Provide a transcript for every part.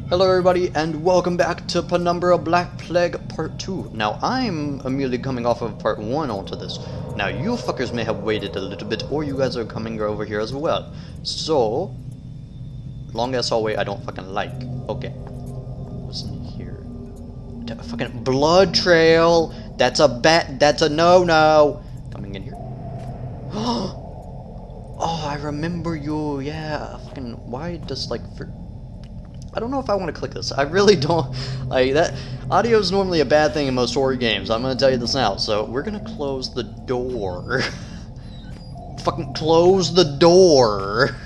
Hello everybody and welcome back to Penumbra Black Plague Part 2. Now I'm immediately coming off of Part 1 onto this. Now you fuckers may have waited a little bit or you guys are coming over here as well. So, long ass hallway I don't fucking like. Okay. What's in here? Fucking blood trail! That's a that's a no-no! Coming in here. Oh, I remember you, yeah. Fucking, why does like I don't know if I want to click this. I really don't like that. Audio is normally a bad thing in most horror games. I'm gonna tell you this now. So we're gonna close the door. Fucking close the door.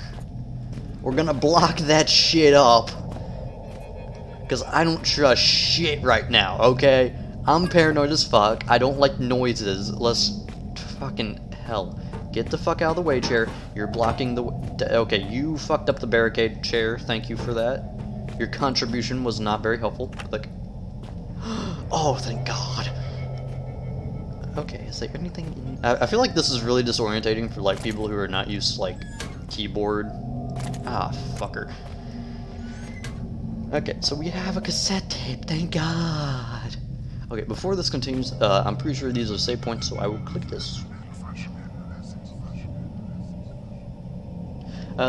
We're gonna block that shit up. Cause I don't trust shit right now. Okay, I'm paranoid as fuck. I don't like noises. Let's fucking hell. Get the fuck out of the way, chair. You're blocking the. Okay, you fucked up the barricade, chair. Thank you for that. Your contribution was not very helpful. Click. Oh, thank God. Okay, is there anything in... I feel like this is really disorientating for like people who are not used to like keyboard. Ah, fucker. Okay, so we have a cassette tape. Thank God. Okay, before this continues, I'm pretty sure these are save points, so I will click this.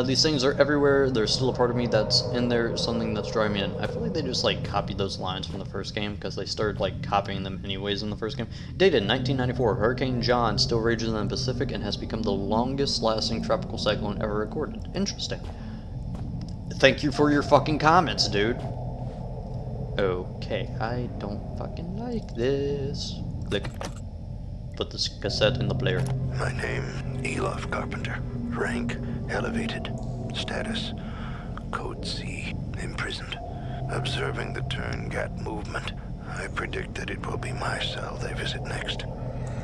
These things are everywhere. There's still a part of me that's in there, something that's drawing me in. I feel like they just like copied those lines from the first game because they started like copying them anyways in the first game. Dated 1994, Hurricane John still rages in the Pacific and has become the longest lasting tropical cyclone ever recorded. Interesting. Thank you for your fucking comments, dude. Okay, I don't fucking like this. Click. Put this cassette in the player. My name, Elof Carpenter. Rank, elevated. Status, Code C, imprisoned. Observing the turn-gat movement, I predict that it will be my cell they visit next.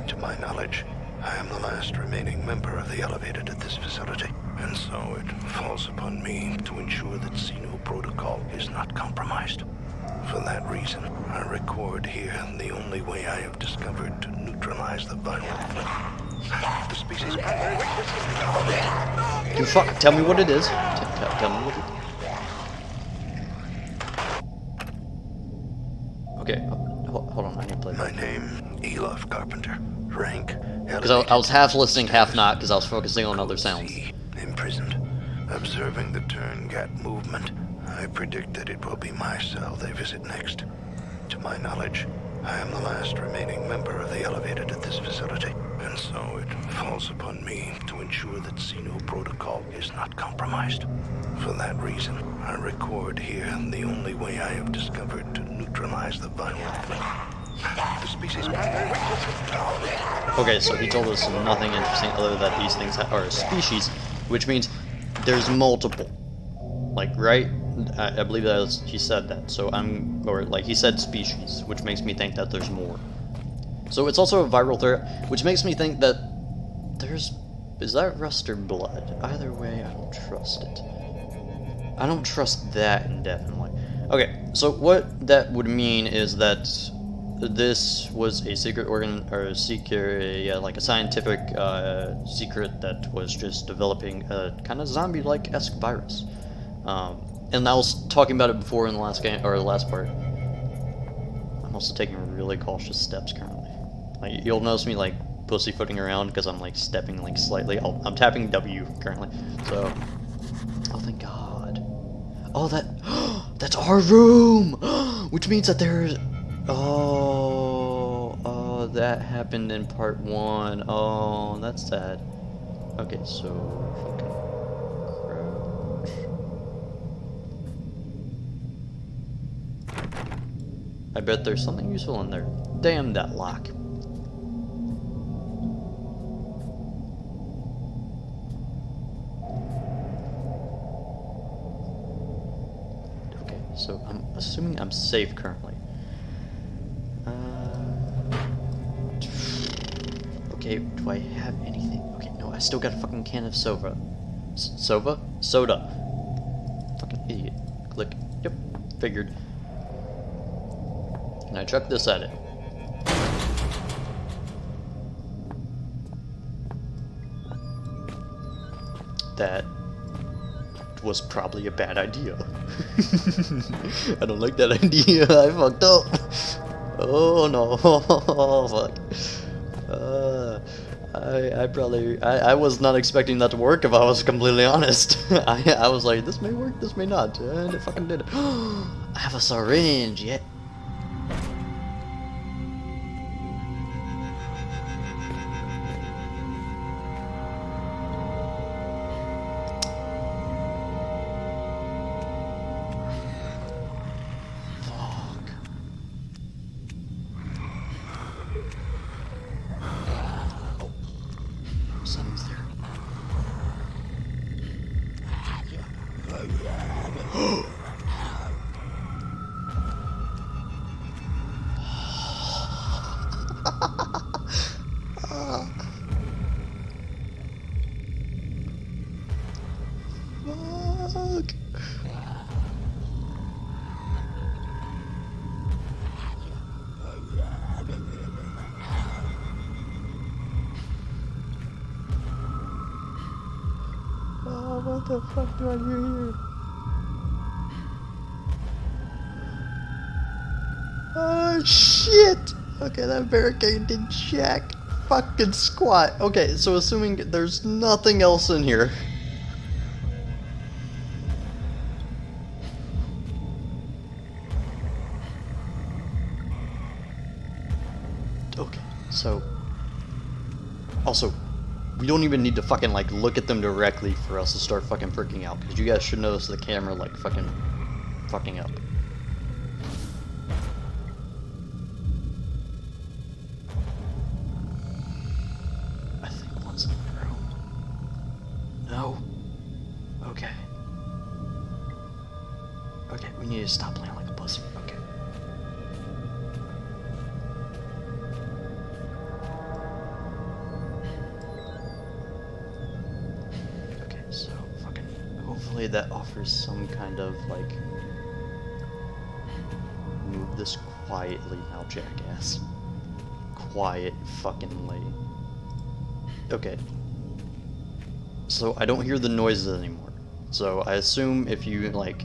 To my knowledge, I am the last remaining member of the elevated at this facility, and so it falls upon me to ensure that Xeno protocol is not compromised. For that reason, I record here the only way I have discovered to neutralize the viral. The species Dude, fuck, tell me what it is. Tell me what it is. Okay, hold on, I need to play that. My name, Elof Carpenter. Rank, because I was half listening, half not, because I was focusing on other sounds. Imprisoned. Observing the turn-gat movement, I predict that it will be my cell they visit next. To my knowledge, I am the last remaining member of the elevated at this facility, and so it falls upon me to ensure that Xeno protocol is not compromised. For that reason, I record here the only way I have discovered to neutralize the viral. The species. Okay, so he told us nothing interesting other than these things are a species, which means there's multiple. Like, right? I believe that he said that. So or like he said species, which makes me think that there's more. So it's also a viral threat, which makes me think that is that rust or blood? Either way, I don't trust it. I don't trust that indefinitely. Okay, so what that would mean is that this was a secret organ, or like a scientific secret that was just developing a kind of zombie-like-esque virus. And I was talking about it before in the last game, or the last part. I'm also taking really cautious steps currently. Like, you'll notice me like pussyfooting around because I'm like stepping like slightly. I'm tapping W currently. So, oh thank God. Oh that's our room, which means that there's. Oh, that happened in part 1. Oh, that's sad. Okay, so fucking crouch. I bet there's something useful in there. Damn that lock. Okay, so I'm assuming I'm safe currently. Okay, do I have anything? Okay, no, I still got a fucking can of soda. Soda? Fucking idiot. Click. Yep, figured. And I chuck this at it. That was probably a bad idea. I don't like that idea. I fucked up. Oh no. Oh fuck. I was not expecting that to work, if I was completely honest. I was like, this may work, this may not, and it fucking did. I have a syringe, yeah. Fuck. Oh, something's there. Fuck. Oh, what the fuck do I hear here? Oh shit! Okay, that barricade did jack fucking squat. Okay, so assuming there's nothing else in here. Okay, so also, we don't even need to fucking like look at them directly for us to start fucking freaking out, because you guys should notice the camera like fucking up. I think one's in the room. No. Okay. Okay, we need to stop playing like a pussy. Okay. Okay, so fucking hopefully that offers some kind of like move this quietly now, jackass. Quiet fuckingly. Okay. So I don't hear the noises anymore. So I assume if you like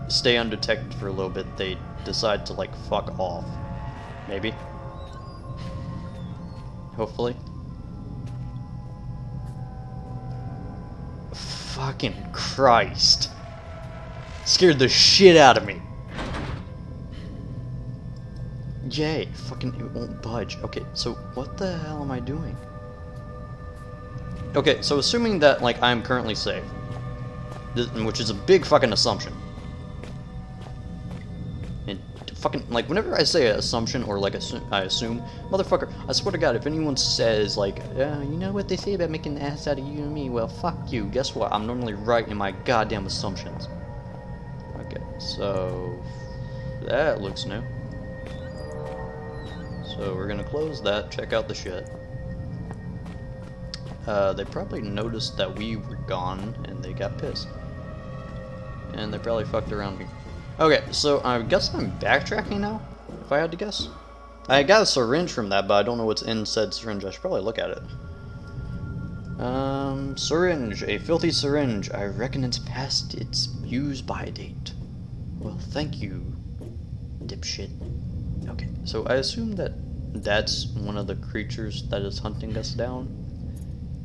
stay undetected for a little bit, they decide to like fuck off. Maybe. Hopefully. Fucking Christ. Scared the shit out of me. Yay, fucking it won't budge. Okay, so what the hell am I doing? Okay, so assuming that like I'm currently safe, which is a big fucking assumption. And fucking like whenever I say an assumption or like I assume, motherfucker, I swear to God, if anyone says like, you know what they say about making an ass out of you and me, well fuck you. Guess what? I'm normally right in my goddamn assumptions. Okay, so that looks new. So we're gonna close that, check out the shit. They probably noticed that we were gone and they got pissed. And they probably fucked around me. Okay, so I guess I'm backtracking now, if I had to guess. I got a syringe from that, but I don't know what's in said syringe. I should probably look at it. Syringe, a filthy syringe. I reckon it's past its use-by date. Well, thank you, dipshit. Okay, so I assume that that's one of the creatures that is hunting us down.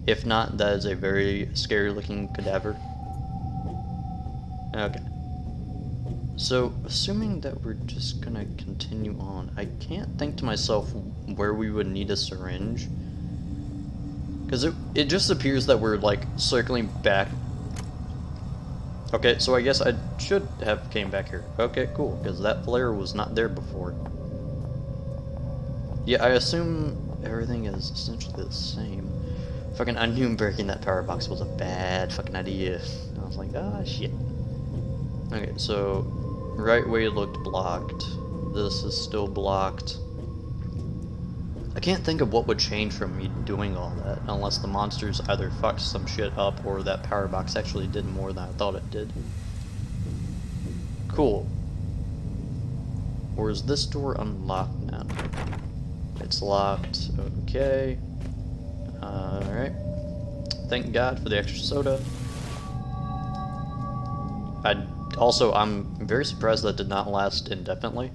If not, that is a very scary-looking cadaver. Okay. So, assuming that we're just gonna continue on, I can't think to myself where we would need a syringe. Because it just appears that we're, like, circling back. Okay, so I guess I should have came back here. Okay, cool, because that flare was not there before. Yeah, I assume everything is essentially the same. Fucking, I knew breaking that power box was a bad fucking idea. I was like, ah, shit. Okay, so right way looked blocked. This is still blocked. I can't think of what would change from me doing all that, unless the monsters either fucked some shit up or that power box actually did more than I thought it did. Cool. Or is this door unlocked now? It's locked. Okay. Alright. Thank God for the extra soda. I'm very surprised that did not last indefinitely.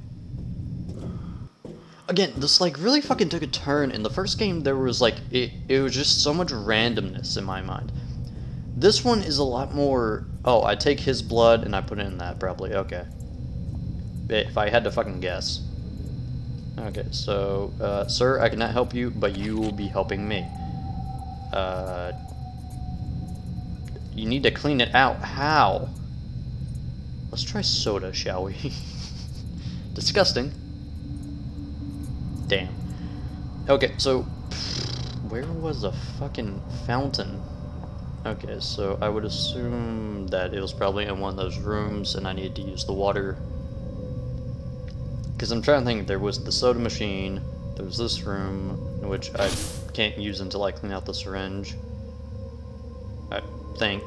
Again, this like really fucking took a turn. In the first game, there was like it was just so much randomness in my mind. This one is a lot more. Oh, I take his blood and I put it in that probably. Okay. If I had to fucking guess. Okay, so sir, I cannot help you, but you will be helping me. You need to clean it out. How? Let's try soda, shall we? Disgusting. Damn. Okay, so where was the fucking fountain? Okay, so I would assume that it was probably in one of those rooms and I needed to use the water. Because I'm trying to think, there was the soda machine, there was this room, which I can't use until I clean out the syringe. I think.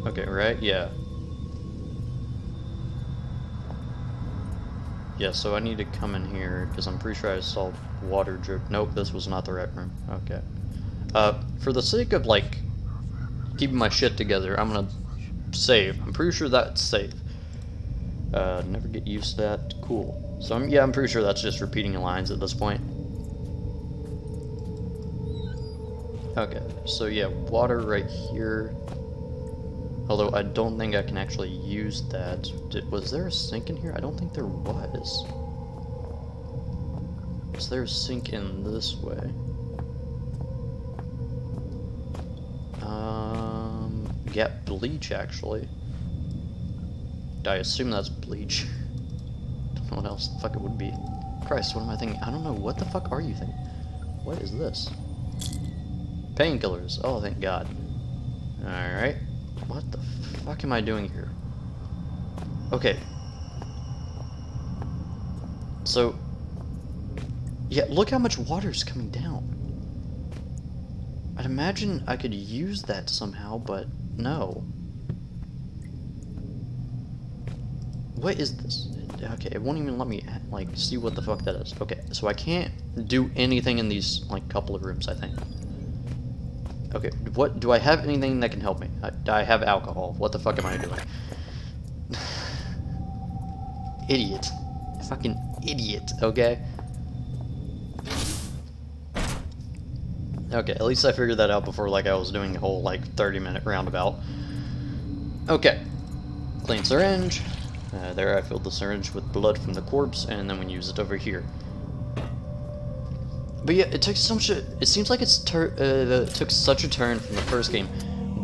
Okay, right? Yeah. Yeah, so I need to come in here, because I'm pretty sure I saw water drip. Nope, this was not the right room. Okay. For the sake of, like, keeping my shit together, I'm gonna save. I'm pretty sure that's safe. Never get used to that. Cool. So, I'm pretty sure that's just repeating lines at this point. Okay, so yeah, water right here. Although I don't think I can actually use that. Was there a sink in here? I don't think there was. Is there a sink in this way? Yeah, bleach actually. I assume that's bleach. Don't know what else the fuck it would be. Christ, what am I thinking? I don't know. What the fuck are you thinking? What is this? Painkillers. Oh, thank God. Alright. What the fuck am I doing here? Okay. So, yeah, look how much water's coming down. I'd imagine I could use that somehow, but no. What is this? Okay, it won't even let me, like, see what the fuck that is. Okay, so I can't do anything in these, like, couple of rooms, I think. Okay, what, do I have anything that can help me? I have alcohol. What the fuck am I doing? Idiot. Fucking idiot, okay? Okay, at least I figured that out before, like, I was doing a whole, like, 30-minute roundabout. Okay. Clean syringe. There I filled the syringe with blood from the corpse, and then we use it over here. But yeah, it took so much. It seems like it took such a turn from the first game,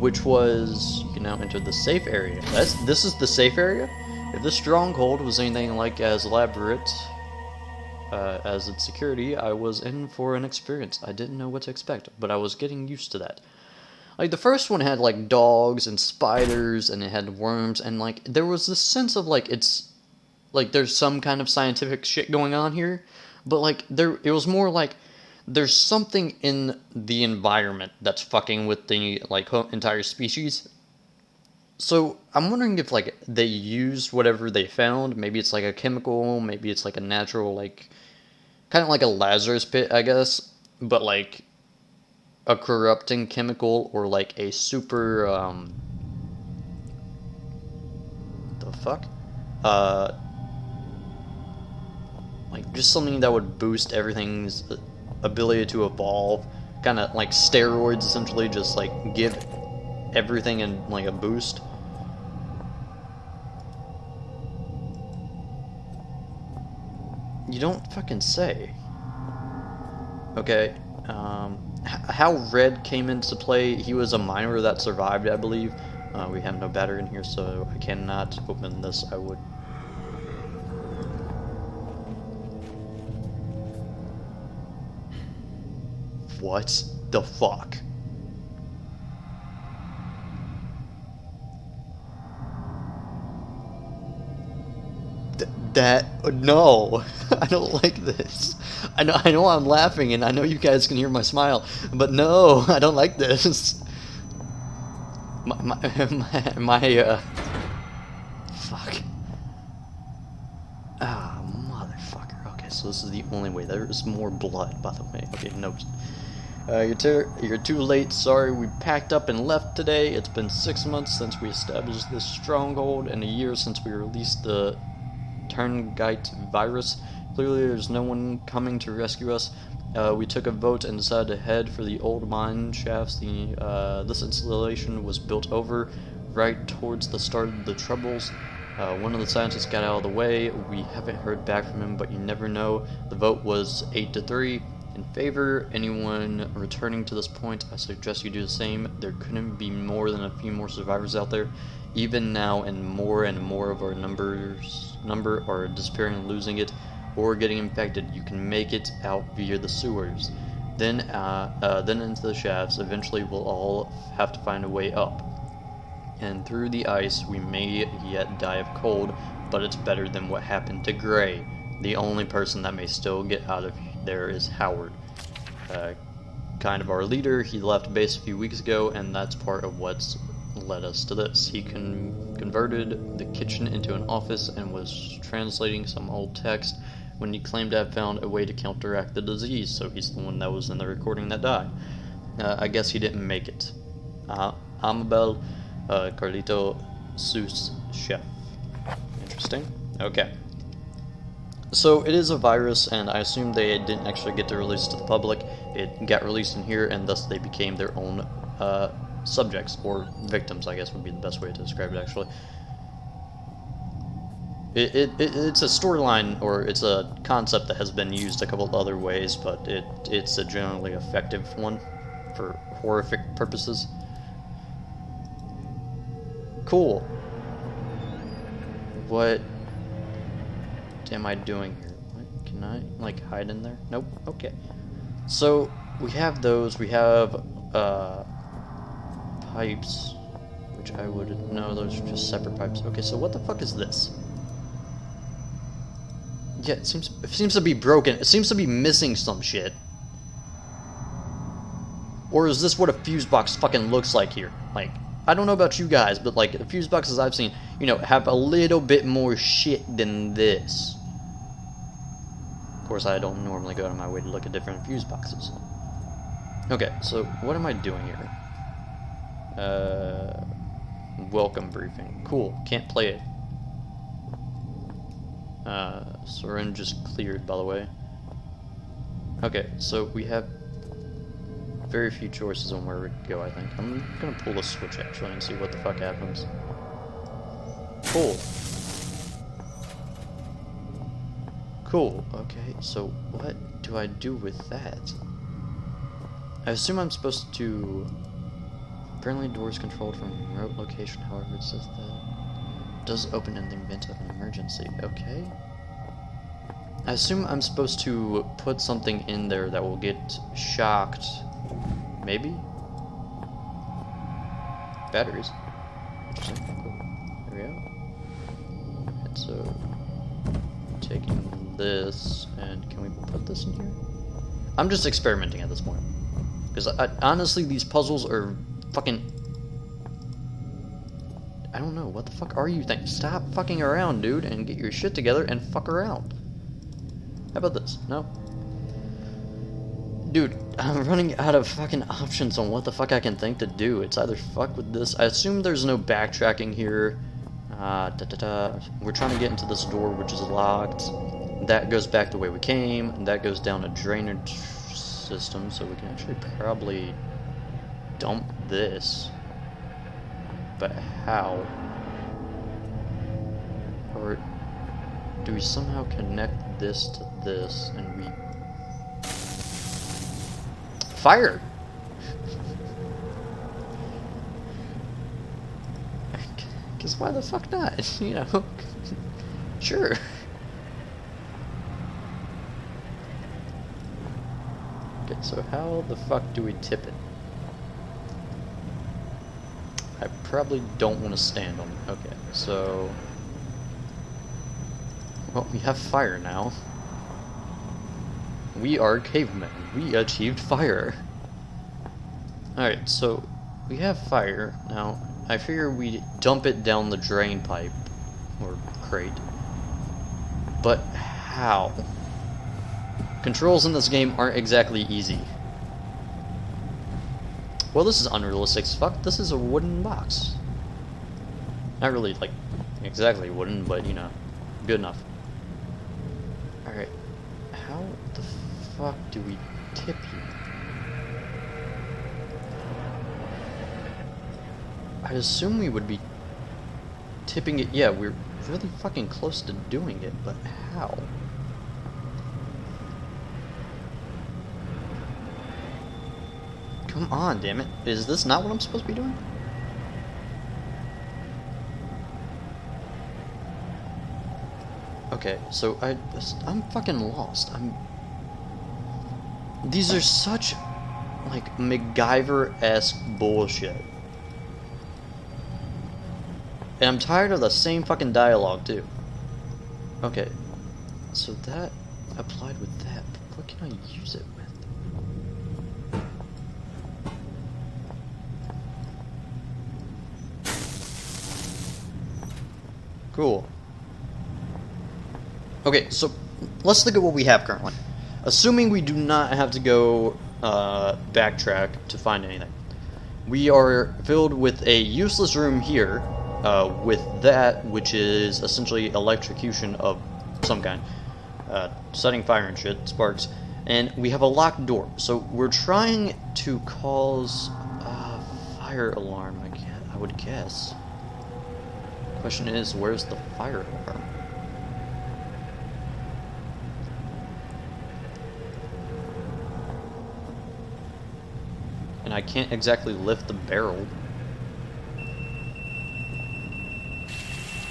which was, you know, enter the safe area. This is the safe area. If this stronghold was anything like as elaborate as its security, I was in for an experience. I didn't know what to expect, but I was getting used to that. Like, the first one had, like, dogs and spiders, and it had worms, and, like, there was this sense of, like, it's, like, there's some kind of scientific shit going on here, but, like, it was more like, there's something in the environment that's fucking with the, like, entire species. So, I'm wondering if, like, they used whatever they found. Maybe it's, like, a chemical, maybe it's, like, a natural, like, kind of like a Lazarus Pit, I guess, but, like, a corrupting chemical, or like a super the fuck like just something that would boost everything's ability to evolve, kind of like steroids essentially, just like give everything in like a boost. You don't fucking say. Okay. How Red came into play, he was a miner that survived, I believe. We have no battery in here, so I cannot open this. I would. What the fuck? No, I don't like this. I know I'm laughing, and I know you guys can hear my smile, but no, I don't like this. Fuck. Ah, motherfucker. Okay, so this is the only way. There is more blood, by the way. Okay, no. You're too late. Sorry, we packed up and left today. It's been 6 months since we established this stronghold and a year since we released the Turngite virus. Clearly, there's no one coming to rescue us. We took a vote and decided to head for the old mine shafts. This installation was built over right towards the start of the Troubles. One of the scientists got out of the way. We haven't heard back from him, but you never know. The vote was 8-3 in favor. Anyone returning to this point, I suggest you do the same. There couldn't be more than a few more survivors out there. Even now, and more of our number are disappearing and losing it, or getting infected. You can make it out via the sewers. Then into the shafts. Eventually, we'll all have to find a way up. And through the ice, we may yet die of cold, but it's better than what happened to Gray. The only person that may still get out of there is Howard. Kind of our leader. He left base a few weeks ago, and that's part of what's led us to this. He converted the kitchen into an office and was translating some old text when he claimed to have found a way to counteract the disease, so he's the one that was in the recording that died. I guess he didn't make it. Amabel Carlito Seuss Chef. Interesting. Okay. So it is a virus, and I assume they didn't actually get to release it to the public. It got released in here, and thus they became their own subjects, or victims, I guess would be the best way to describe it, actually. It's a storyline, or it's a concept that has been used a couple other ways, but it's a generally effective one for horrific purposes. Cool. What am I doing here? What, can I, like, hide in there? Nope. Okay. So, we have those. We have, pipes, which I wouldn't know. Those are just separate pipes. Okay, so what the fuck is this? Yeah, it seems to be broken. It seems to be missing some shit. Or is this what a fuse box fucking looks like here? Like, I don't know about you guys, but like the fuse boxes I've seen, you know, have a little bit more shit than this. Of course, I don't normally go out of my way to look at different fuse boxes. Okay, so what am I doing here? Welcome briefing. Cool, can't play it. Syringe is cleared, by the way. Okay, so we have very few choices on where we go, I think. I'm gonna pull the switch, actually, and see what the fuck happens. Cool. Cool, okay, so what do I do with that? I assume I'm supposed to... Apparently doors controlled from a remote location, however it says that. Does open in the event of an emergency, okay. I assume I'm supposed to put something in there that will get shocked. Maybe? Batteries. Interesting. Cool. There we go. And so, taking this, and can we put this in here? I'm just experimenting at this point. Because honestly, these puzzles are fucking... I don't know, what the fuck are you thinking? Stop fucking around, dude, and get your shit together and fuck around. How about this? No? Dude, I'm running out of fucking options on what the fuck I can think to do. It's either fuck with this. I assume there's no backtracking here. We're trying to get into this door, which is locked. That goes back the way we came, and that goes down a drainage system, so we can actually probably dump this. But how? Or do we somehow connect this to this and we... Fire! Because why the fuck not? You know? Sure. Okay, so how the fuck do we tip it? I probably don't want to stand on it. Okay, so... Well, we have fire now. We are cavemen. We achieved fire. Alright, so we have fire. Now, I figure we dump it down the drain pipe. Or crate. But how? Controls in this game aren't exactly easy. Well, this is unrealistic as fuck. This is a wooden box. Not really, like, exactly wooden, but, you know, good enough. Alright. How the fuck do we tip you? I'd assume we would be tipping it. Yeah, we're really fucking close to doing it, but how? Come on, damn it. Is this not what I'm supposed to be doing? Okay, so I'm fucking lost. These are such, like, MacGyver-esque bullshit. And I'm tired of the same fucking dialogue, too. Okay, so that applied with that, but what can I use it with? Cool. Okay, so let's look at what we have currently. Assuming we do not have to go backtrack to find anything. We are filled with a useless room here, with that, which is essentially electrocution of some kind. Setting fire and shit, sparks. And we have a locked door. So we're trying to cause a fire alarm, I would guess. Question is, where's the fire alarm? And I can't exactly lift the barrel.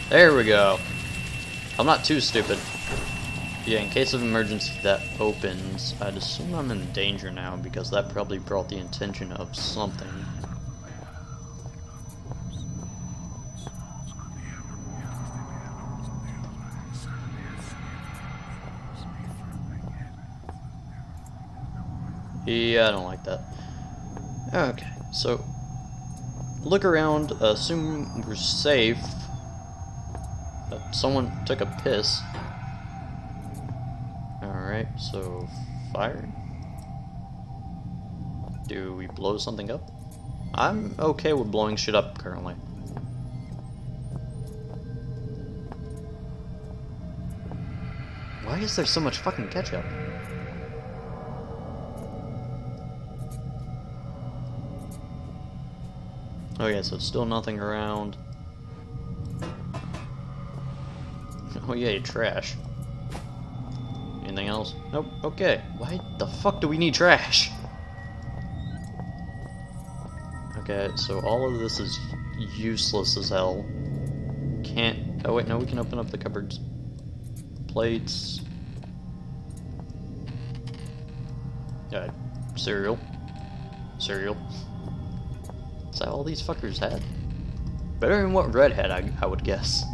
There we go. I'm not too stupid. Yeah, in case of emergency that opens, I'd assume I'm in danger now because that probably brought the attention of something. Yeah, I don't like that. Okay, so look around, assume we're safe. Someone took a piss. Alright, so fire. Do we blow something up? I'm okay with blowing shit up currently. Why is there so much fucking ketchup? Okay, so still nothing around. Oh yay, trash. Anything else? Nope, okay. Why the fuck do we need trash? Okay, so all of this is useless as hell. Can't... Oh wait, no, we can open up the cupboards. Plates. Cereal. Cereal. Is that all these fuckers had? Better than what Red had, I would guess.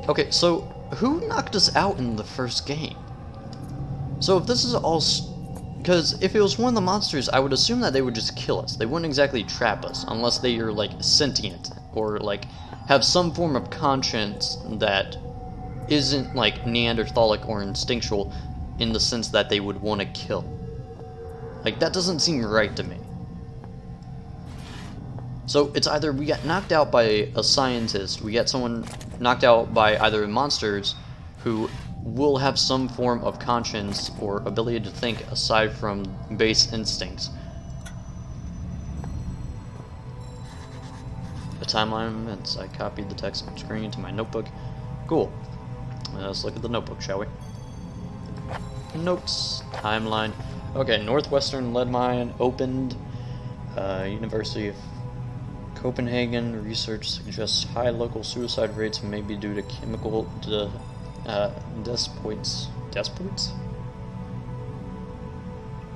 Okay, so who knocked us out in the first game? So if this is all... Because if it was one of the monsters, I would assume that they would just kill us. They wouldn't exactly trap us, unless they are, like, sentient, or, like, have some form of conscience that isn't, like, Neanderthalic or instinctual in the sense that they would want to kill. Like, that doesn't seem right to me. So it's either we got knocked out by a scientist, we get someone knocked out by either monsters who will have some form of conscience or ability to think aside from base instincts. The timeline of events. I copied the text on screen to my notebook. Cool. Let's look at the notebook, shall we? Notes. Timeline. Okay, Northwestern lead mine opened. University of Copenhagen research suggests high local suicide rates may be due to chemical despots. Despots?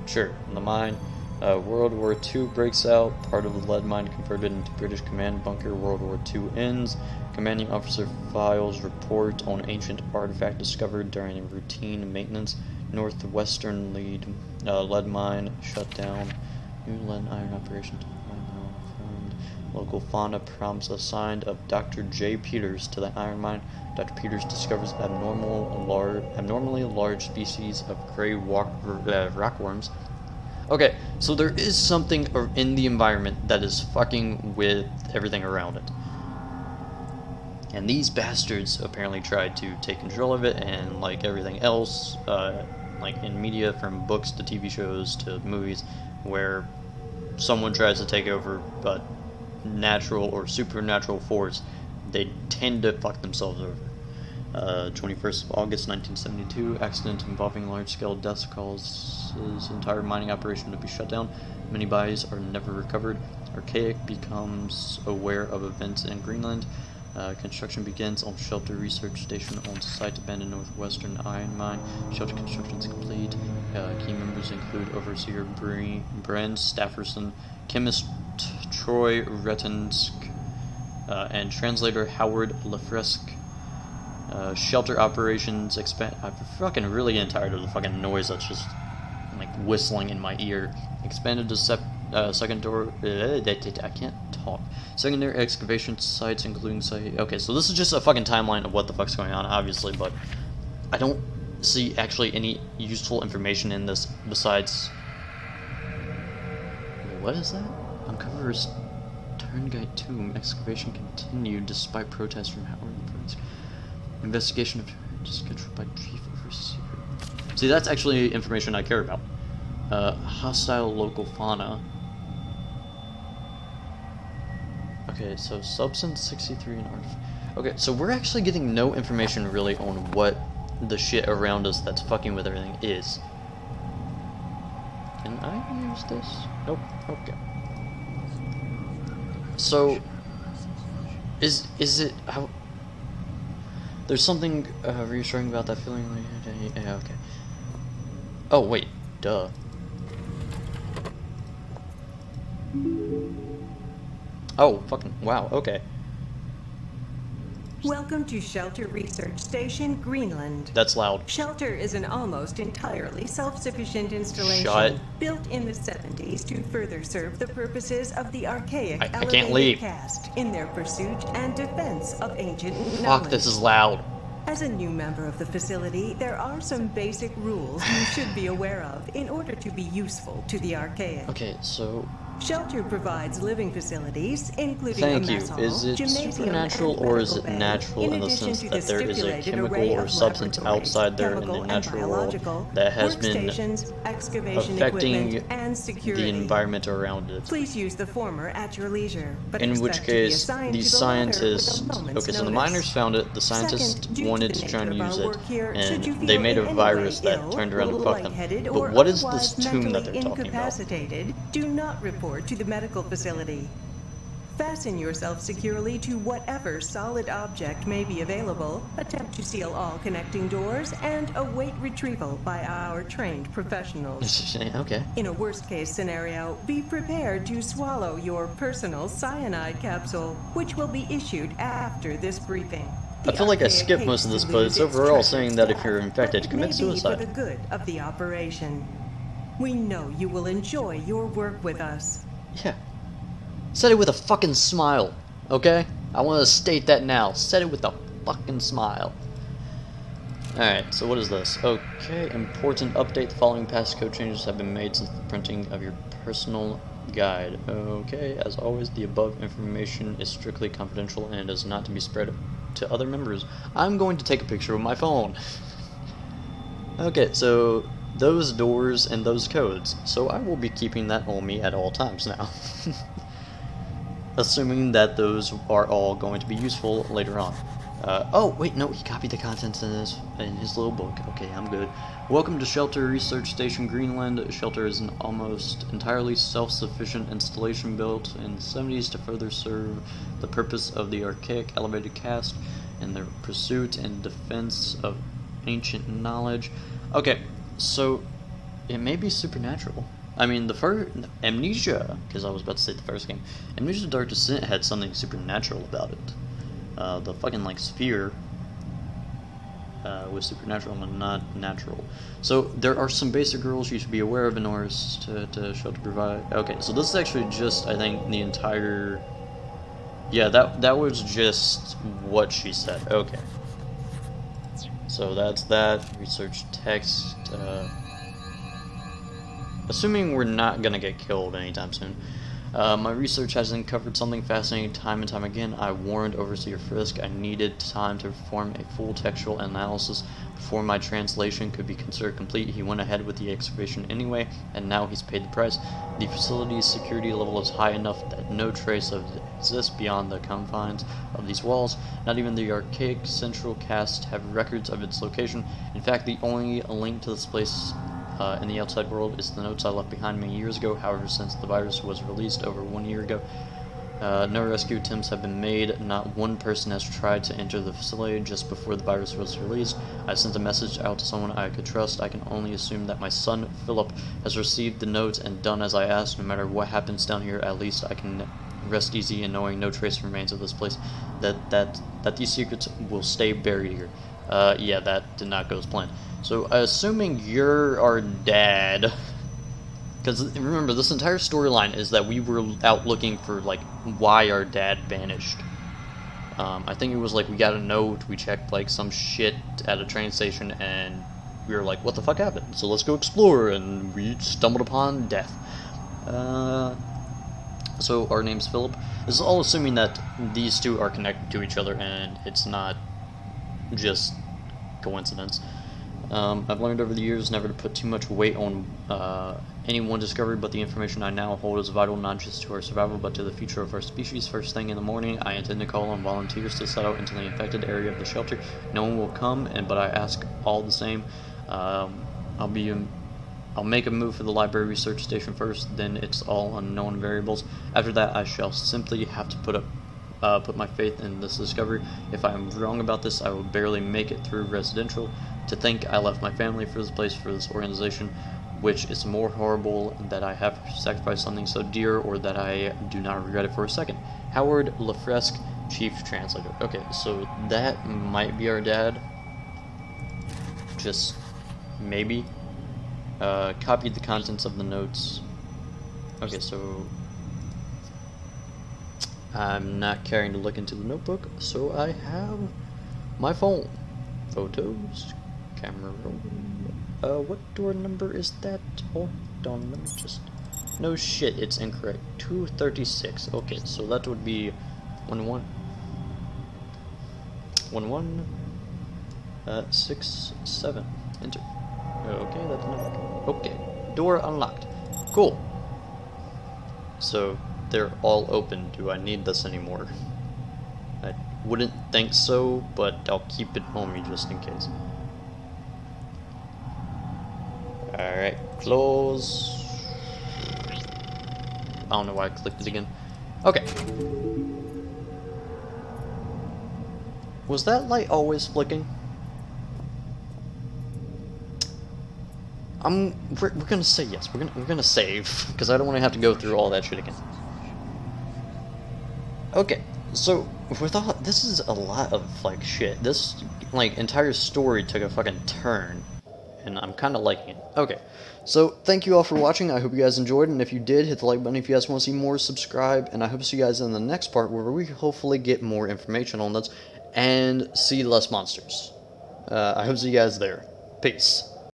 Sure, in the mine. World War II breaks out. Part of the lead mine converted into British command bunker. World War II ends. Commanding officer files report on ancient artifact discovered during routine maintenance. Northwestern lead mine shut down. New lead iron operation. Local fauna prompts assigned of Dr. J. Peters to the iron mine. Dr. Peters discovers abnormally large species of gray rockworms. Okay, so there is something in the environment that is fucking with everything around it. And these bastards apparently tried to take control of it, and like everything else, like in media, from books to TV shows to movies, where someone tries to take over, but natural or supernatural force, they tend to fuck themselves over. 21st of August 1972, accident involving large-scale deaths causes entire mining operation to be shut down. Many bodies are never recovered. Archaic becomes aware of events in Greenland. Construction begins on Shelter Research Station on site abandoned northwestern iron mine. Shelter construction is complete. Key members include Overseer Bren Stafferson, Chemist Troy Retensk, and translator Howard Lefresque. Shelter operations expand. I'm fucking really getting tired of the fucking noise that's just like whistling in my ear. Expanded to second door. I can't talk. Secondary excavation sites, including site. Okay, so this is just a fucking timeline of what the fuck's going on, obviously, but I don't see actually any useful information in this besides. Wait, what is that? Uncovers Turngate tomb. Excavation continued despite protests from Howard Lefresque. Investigation of scheduled by Chief Overseer. See, that's actually information I care about. Hostile local fauna. Okay, so substance 63 and artifact. Okay, so we're actually getting no information really on what the shit around us that's fucking with everything is. Can I use this? Nope. Okay. So, is it how? There's something reassuring about that feeling. Yeah, okay. Oh wait, duh. Oh fucking wow. Okay. Welcome to Shelter Research Station, Greenland. That's loud. Shelter is an almost entirely self-sufficient installation Shut. built in the 70s to further serve the purposes of the archaic I can't elevated leave. caste in their pursuit and defense of ancient Fuck, knowledge. this is loud. As a new member of the facility, there are some basic rules you should be aware of in order to be useful to the archaic. Okay, so Shelter provides living facilities, including thank a you. mess hall, Is it gymnasium, supernatural and or is it medical bay, natural in the addition sense to that the there is a stipulated chemical array or of substance laboratories, outside there in chemical the and natural world biological, that has been workstations, excavation affecting equipment, and security. the environment around it? Please use the former at your leisure, but In which expect to be case, assigned these to the latter with a scientists. moment's Okay, so the notice. miners found it, the scientists Second, due to wanted the to try and nature of use our it, work here, and should you they feel made in a any virus way that ill, turned around and fucked them. lightheaded, But or what is this otherwise tomb that they're mentally talking about? incapacitated, do not report to the medical facility. Fasten yourself securely to whatever solid object may be available, attempt to seal all connecting doors, and await retrieval by our trained professionals. Okay. In a worst-case scenario, be prepared to swallow your personal cyanide capsule, which will be issued after this briefing. I feel like I archaic skipped most of hates this, to but lose it's its overall treasured saying that if staff, you're infected, but it commit may be for the suicide. good of the operation. We know you will enjoy your work with us. Yeah. Said it with a fucking smile, okay? I want to state that now. Said it with a fucking smile. Alright, so what is this? Okay, important update. The following passcode changes have been made since the printing of your personal guide. Okay, as always, the above information is strictly confidential and is not to be spread to other members. I'm going to take a picture with my phone. Okay, so those doors and those codes. So I will be keeping that on me at all times now. Assuming that those are all going to be useful later on. Oh, wait, no, he copied the contents in his little book. Okay, I'm good. Welcome to Shelter Research Station, Greenland. Shelter is an almost entirely self-sufficient installation built in the 70s to further serve the purpose of the archaic elevated caste and their pursuit and defense of ancient knowledge. Okay, so it may be supernatural. I mean, the first Amnesia, because I was about to say the first game, Amnesia Dark Descent had something supernatural about it. The fucking like sphere was supernatural and not natural. So there are some basic rules you should be aware of in order to Shelter provide. Okay, so this is actually just, I think, the entire. Yeah, that was just what she said. Okay. So that's that. Research text. assuming we're not gonna get killed anytime soon. My research has uncovered something fascinating time and time again. I warned Overseer Frisk I needed time to perform a full textual analysis before my translation could be considered complete. He went ahead with the excavation anyway, and now he's paid the price. The facility's security level is high enough that no trace of it exists beyond the confines of these walls. Not even the archaic central cast have records of its location. In fact, the only link to this place in the outside world is the notes I left behind me years ago. However, since the virus was released over 1 year ago, no rescue attempts have been made. Not one person has tried to enter the facility just before the virus was released. I sent a message out to someone I could trust. I can only assume that my son, Philip, has received the notes and done as I asked. No matter what happens down here, at least I can rest easy in knowing no trace remains of this place, that these secrets will stay buried here. Yeah, that did not go as planned. So, assuming you're our dad, because remember, this entire storyline is that we were out looking for, like, why our dad vanished. I think it was like we got a note, we checked, like, some shit at a train station, and we were like, what the fuck happened? So let's go explore, and we stumbled upon death. So our name's Philip. This is all assuming that these two are connected to each other, and it's not just coincidence. I've learned over the years never to put too much weight on any one discovery, but the information I now hold is vital not just to our survival, but to the future of our species. First thing in the morning, I intend to call on volunteers to set out into the infected area of the shelter. No one will come, but I ask all the same. I'll make a move for the library research station first, then it's all unknown variables. After that, I shall simply have to put my faith in this discovery. If I am wrong about this, I will barely make it through residential. To think I left my family for this place, for this organization, which is more horrible that I have sacrificed something so dear, or that I do not regret it for a second. Howard Lefresque, Chief Translator. Okay, so that might be our dad. Just maybe. Copied the contents of the notes. Okay, so I'm not caring to look into the notebook, so I have my phone. Photos, camera roll. What door number is that? Hold on, let me just... No shit, it's incorrect. 236. Okay, so that would be 11. 1167. Enter. Okay, that's not... Okay, door unlocked. Cool. So they're all open. Do I need this anymore? I wouldn't think so, but I'll keep it on me just in case. Alright, close. I don't know why I clicked it again. Okay. Was that light always flicking? We're gonna say yes. We're gonna save, because I don't want to have to go through all that shit again. Okay, so with all this is a lot of like shit. This like entire story took a fucking turn, and I'm kind of liking it. Okay, so thank you all for watching. I hope you guys enjoyed, and if you did, hit the like button. If you guys want to see more, subscribe, and I hope to see you guys in the next part where we hopefully get more information on this and see less monsters. I hope to see you guys there. Peace.